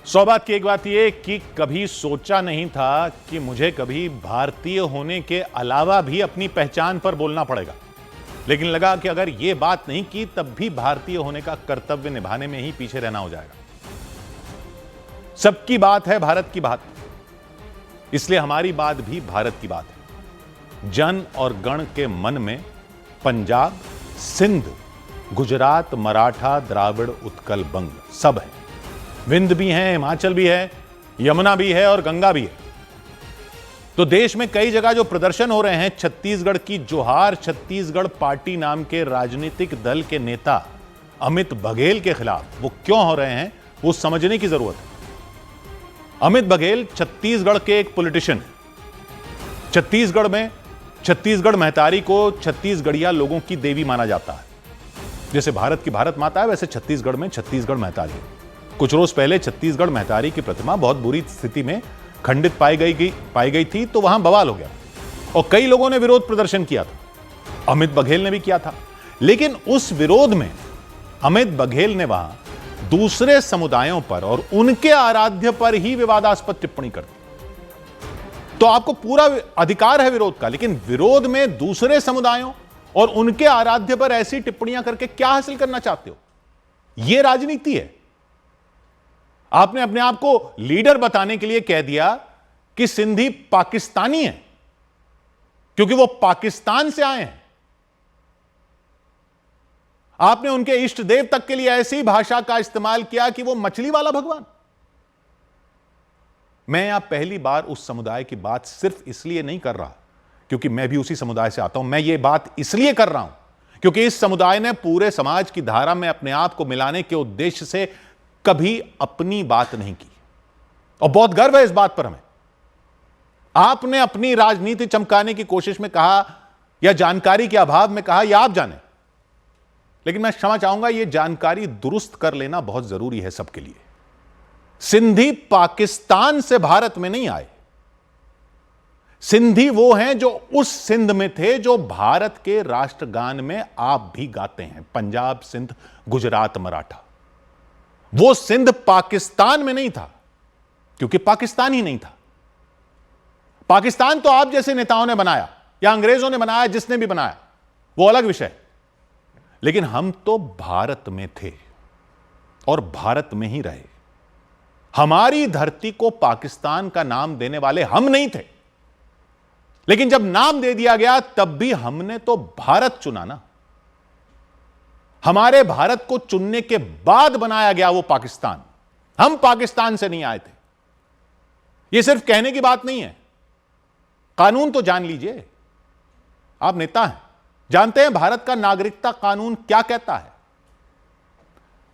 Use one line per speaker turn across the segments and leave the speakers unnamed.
सौबात की एक बात यह कि कभी सोचा नहीं था कि मुझे कभी भारतीय होने के अलावा भी अपनी पहचान पर बोलना पड़ेगा, लेकिन लगा कि अगर यह बात नहीं की तब भी भारतीय होने का कर्तव्य निभाने में ही पीछे रहना हो जाएगा। सबकी बात है भारत की बात, इसलिए हमारी बात भी भारत की बात है। जन और गण के मन में पंजाब, सिंध, गुजरात, मराठा, द्राविड़, उत्कल, बंग सब है। विंध्य भी है, हिमाचल भी है, यमुना भी है और गंगा भी है। तो देश में कई जगह जो प्रदर्शन हो रहे हैं छत्तीसगढ़ की जोहार छत्तीसगढ़ पार्टी नाम के राजनीतिक दल के नेता अमित बघेल के खिलाफ, वो क्यों हो रहे हैं वो समझने की जरूरत है। अमित बघेल छत्तीसगढ़ के एक पॉलिटिशियन है। छत्तीसगढ़ में छत्तीसगढ़ महतारी को छत्तीसगढ़िया लोगों की देवी माना जाता है। जैसे भारत की भारत माता है, वैसे छत्तीसगढ़ में छत्तीसगढ़ महतारी है। कुछ रोज पहले छत्तीसगढ़ महतारी की प्रतिमा बहुत बुरी स्थिति में खंडित पाई गई थी, तो वहां बवाल हो गया और कई लोगों ने विरोध प्रदर्शन किया था। अमित बघेल ने भी किया था, लेकिन उस विरोध में अमित बघेल ने वहां दूसरे समुदायों पर और उनके आराध्य पर ही विवादास्पद टिप्पणी कर दी। तो आपको पूरा अधिकार है विरोध का, लेकिन विरोध में दूसरे समुदायों और उनके आराध्य पर ऐसी टिप्पणियां करके क्या हासिल करना चाहते हो? यह राजनीति है। आपने अपने आप को लीडर बताने के लिए कह दिया कि सिंधी पाकिस्तानी है क्योंकि वो पाकिस्तान से आए हैं। आपने उनके इष्ट देव तक के लिए ऐसी भाषा का इस्तेमाल किया कि वो मछली वाला भगवान। मैं यहां पहली बार उस समुदाय की बात सिर्फ इसलिए नहीं कर रहा क्योंकि मैं भी उसी समुदाय से आता हूं। मैं ये बात इसलिए कर रहा हूं क्योंकि इस समुदाय ने पूरे समाज की धारा में अपने आप को मिलाने के उद्देश्य से कभी अपनी बात नहीं की और बहुत गर्व है इस बात पर हमें। आपने अपनी राजनीति चमकाने की कोशिश में कहा या जानकारी के अभाव में कहा या आप जाने, लेकिन मैं क्षमा चाहूंगा, यह जानकारी दुरुस्त कर लेना बहुत जरूरी है सबके लिए। सिंधी पाकिस्तान से भारत में नहीं आए। सिंधी वो हैं जो उस सिंध में थे जो भारत के राष्ट्रगान में आप भी गाते हैं, पंजाब, सिंध, गुजरात, मराठा। वो सिंध पाकिस्तान में नहीं था क्योंकि पाकिस्तान ही नहीं था। पाकिस्तान तो आप जैसे नेताओं ने बनाया या अंग्रेजों ने बनाया, जिसने भी बनाया वो अलग विषय, लेकिन हम तो भारत में थे और भारत में ही रहे। हमारी धरती को पाकिस्तान का नाम देने वाले हम नहीं थे, लेकिन जब नाम दे दिया गया तब भी हमने तो भारत चुना ना। हमारे भारत को चुनने के बाद बनाया गया वो पाकिस्तान। हम पाकिस्तान से नहीं आए थे। यह सिर्फ कहने की बात नहीं है, कानून तो जान लीजिए। आप नेता हैं, जानते हैं भारत का नागरिकता कानून क्या कहता है?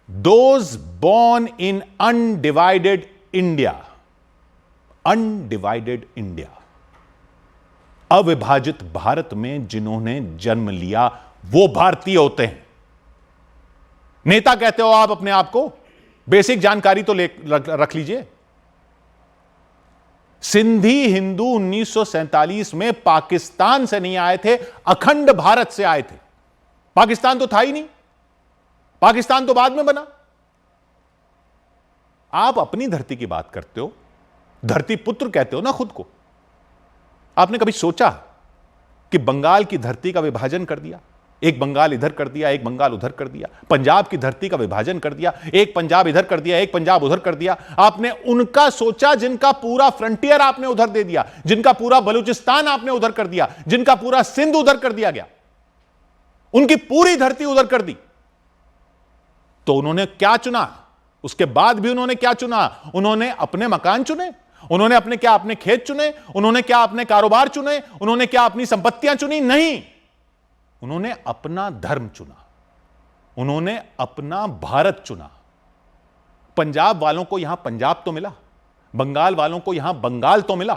Those born in undivided India, undivided India, अविभाजित भारत में जिन्होंने जन्म लिया वो भारतीय होते हैं। नेता कहते हो आप अपने आप को, बेसिक जानकारी तो रख लीजिए। सिंधी हिंदू 1947 में पाकिस्तान से नहीं आए थे, अखंड भारत से आए थे। पाकिस्तान तो था ही नहीं, पाकिस्तान तो बाद में बना। आप अपनी धरती की बात करते हो, धरती पुत्र कहते हो ना खुद को। आपने कभी सोचा कि बंगाल की धरती का विभाजन कर दिया, एक बंगाल इधर कर दिया, एक बंगाल उधर कर दिया, पंजाब की धरती का विभाजन कर दिया, एक पंजाब इधर कर दिया, एक पंजाब उधर कर दिया। आपने उनका सोचा जिनका पूरा फ्रंटियर आपने उधर दे दिया, जिनका पूरा बलूचिस्तान आपने उधर कर दिया, जिनका पूरा सिंध उधर कर दिया गया, उनकी पूरी धरती उधर कर दी। तो उन्होंने क्या चुना? उसके बाद भी उन्होंने क्या चुना? उन्होंने अपने मकान चुने, उन्होंने अपने खेत चुने, उन्होंने क्या अपने कारोबार चुने, उन्होंने क्या अपनी संपत्तियां चुनी? नहीं, उन्होंने अपना धर्म चुना, उन्होंने अपना भारत चुना। पंजाब वालों को यहां पंजाब तो मिला, बंगाल वालों को यहां बंगाल तो मिला,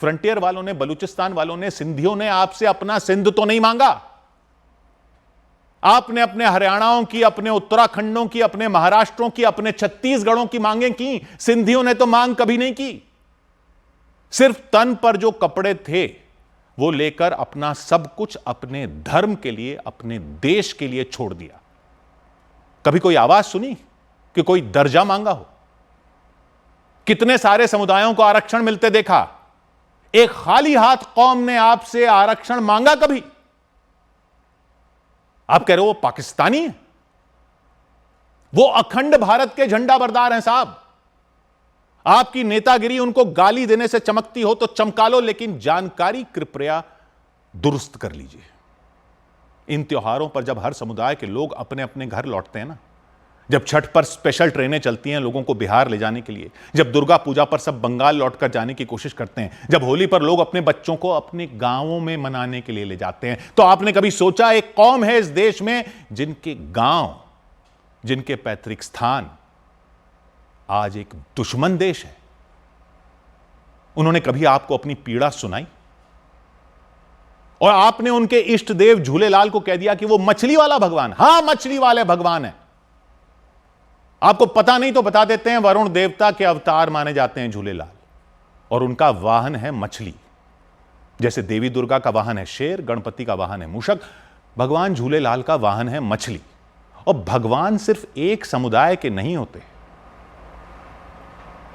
फ्रंटियर वालों ने, बलूचिस्तान वालों ने, सिंधियों ने आपसे अपना सिंध तो नहीं मांगा। आपने अपने हरियाणाओं की, अपने उत्तराखंडों की, अपने महाराष्ट्रों की, अपने छत्तीसगढ़ों की मांगें की। सिंधियों ने तो मांग कभी नहीं की। सिर्फ तन पर जो कपड़े थे वो लेकर अपना सब कुछ अपने धर्म के लिए, अपने देश के लिए छोड़ दिया। कभी कोई आवाज सुनी कि कोई दर्जा मांगा हो? कितने सारे समुदायों को आरक्षण मिलते देखा। एक खाली हाथ कौम ने आपसे आरक्षण मांगा कभी? आप कह रहे हो वो पाकिस्तानी है? वो अखंड भारत के झंडा बरदार हैं साहब। आपकी नेतागिरी उनको गाली देने से चमकती हो तो चमका लो, लेकिन जानकारी कृपया दुरुस्त कर लीजिए। इन त्योहारों पर जब हर समुदाय के लोग अपने अपने घर लौटते हैं ना, जब छठ पर स्पेशल ट्रेनें चलती हैं लोगों को बिहार ले जाने के लिए, जब दुर्गा पूजा पर सब बंगाल लौटकर जाने की कोशिश करते हैं, जब होली पर लोग अपने बच्चों को अपने गांवों में मनाने के लिए ले जाते हैं, तो आपने कभी सोचा एक कौम है इस देश में जिनके गांव, जिनके पैतृक स्थान आज एक दुश्मन देश है? उन्होंने कभी आपको अपनी पीड़ा सुनाई? और आपने उनके इष्ट देव झूलेलाल को कह दिया कि वो मछली वाला भगवान। हां, मछली वाले भगवान है। आपको पता नहीं तो बता देते हैं, वरुण देवता के अवतार माने जाते हैं झूलेलाल, और उनका वाहन है मछली। जैसे देवी दुर्गा का वाहन है शेर, गणपति का वाहन है मूषक, भगवान झूलेलाल का वाहन है मछली। और भगवान सिर्फ एक समुदाय के नहीं होते।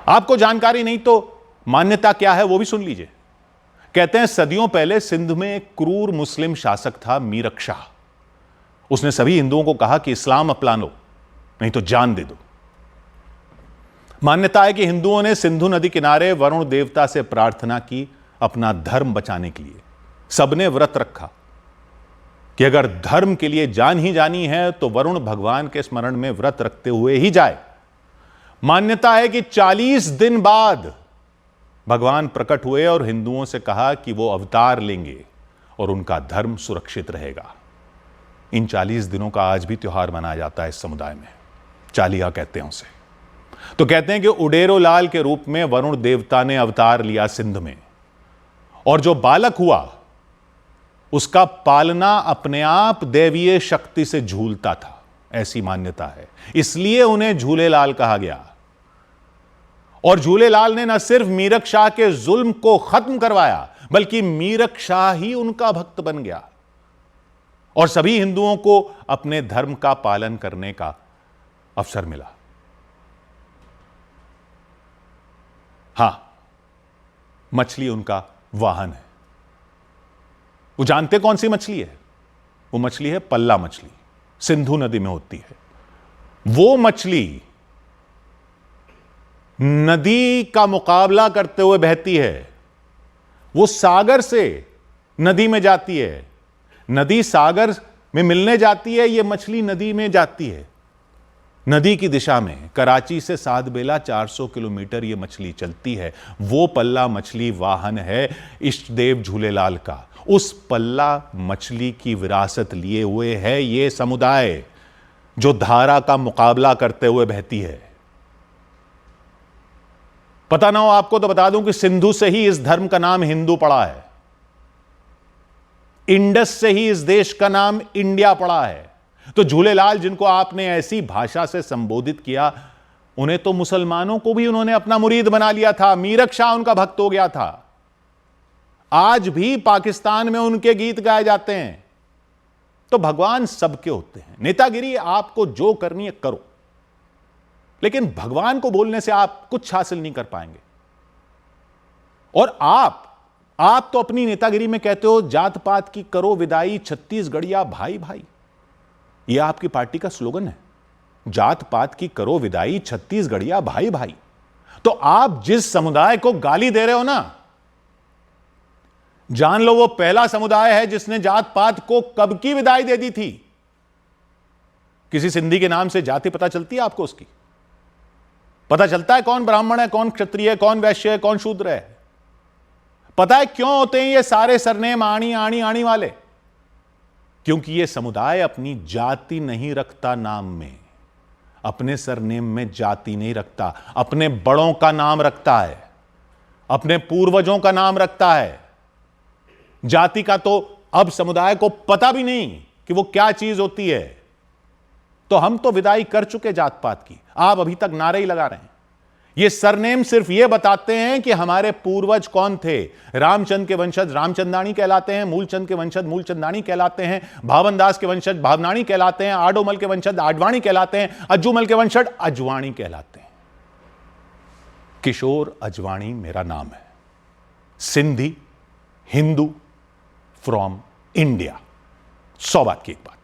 आपको जानकारी नहीं तो मान्यता क्या है वो भी सुन लीजिए। कहते हैं सदियों पहले सिंध में एक क्रूर मुस्लिम शासक था, मीरक शाह। उसने सभी हिंदुओं को कहा कि इस्लाम अपना लो, नहीं तो जान दे दो। मान्यता है कि हिंदुओं ने सिंधु नदी किनारे वरुण देवता से प्रार्थना की अपना धर्म बचाने के लिए। सबने व्रत रखा कि अगर धर्म के लिए जान ही जानी है तो वरुण भगवान के स्मरण में व्रत रखते हुए ही जाए। मान्यता है कि 40 दिन बाद भगवान प्रकट हुए और हिंदुओं से कहा कि वो अवतार लेंगे और उनका धर्म सुरक्षित रहेगा। इन 40 दिनों का आज भी त्योहार मनाया जाता है इस समुदाय में, चालिया कहते हैं उसे। तो कहते हैं कि उडेरो लाल के रूप में वरुण देवता ने अवतार लिया सिंध में, और जो बालक हुआ उसका पालना अपने आप दैवीय शक्ति से झूलता था, ऐसी मान्यता है। इसलिए उन्हें झूलेलाल कहा गया। और झूलेलाल ने न सिर्फ मीरक शाह के जुल्म को खत्म करवाया, बल्कि मीरक शाह ही उनका भक्त बन गया और सभी हिंदुओं को अपने धर्म का पालन करने का अवसर मिला। हां, मछली उनका वाहन है। वो जानते कौन सी मछली है? वो मछली है पल्ला मछली, सिंधु नदी में होती है। वो मछली नदी का मुकाबला करते हुए बहती है। वो सागर से नदी में जाती है, नदी सागर में मिलने जाती है, ये मछली नदी में जाती है नदी की दिशा में। कराची से सातबेला 400 किलोमीटर ये मछली चलती है। वो पल्ला मछली वाहन है इष्ट देव झूलेलाल का। उस पल्ला मछली की विरासत लिए हुए है ये समुदाय जो धारा का मुकाबला करते हुए बहती है। पता ना हो आपको तो बता दूं कि सिंधु से ही इस धर्म का नाम हिंदू पड़ा है, इंडस से ही इस देश का नाम इंडिया पड़ा है। तो झूलेलाल जिनको आपने ऐसी भाषा से संबोधित किया, उन्हें तो मुसलमानों को भी उन्होंने अपना मुरीद बना लिया था। मीरक शाह उनका भक्त हो गया था। आज भी पाकिस्तान में उनके गीत गाए जाते हैं। तो भगवान सबके होते हैं। नेतागिरी आपको जो करनी है करो, लेकिन भगवान को बोलने से आप कुछ हासिल नहीं कर पाएंगे। और आप तो अपनी नेतागिरी में कहते हो जात पात की करो विदाई, छत्तीसगढ़िया भाई भाई। यह आपकी पार्टी का स्लोगन है, जात पात की करो विदाई, छत्तीसगढ़िया भाई भाई। तो आप जिस समुदाय को गाली दे रहे हो ना, जान लो वो पहला समुदाय है जिसने जात पात को कब की विदाई दे दी थी। किसी सिंधी के नाम से जाति पता चलती है आपको? उसकी पता चलता है कौन ब्राह्मण है, कौन क्षत्रिय है, कौन वैश्य है, कौन शूद्र है? पता है क्यों होते हैं ये सारे सरनेम आणी आणी आणी वाले? क्योंकि ये समुदाय अपनी जाति नहीं रखता नाम में, अपने सरनेम में जाति नहीं रखता, अपने बड़ों का नाम रखता है, अपने पूर्वजों का नाम रखता है। जाति का तो अब समुदाय को पता भी नहीं कि वो क्या चीज होती है। तो हम तो विदाई कर चुके जात पात की, आप अभी तक नारे ही लगा रहे हैं। ये सरनेम सिर्फ ये बताते हैं कि हमारे पूर्वज कौन थे। रामचंद्र के वंशज रामचंदानी कहलाते हैं, मूलचंद के वंशज मूलचंदानी कहलाते हैं, भावन दास के वंशज भावनानी कहलाते हैं, आडोमल के वंशज आडवाणी कहलाते हैं, अज्जूमल के वंशज अजवाणी कहलाते हैं। किशोर अजवाणी मेरा नाम है, सिंधी हिंदू फ्रॉम इंडिया। 100 बात की एक बात।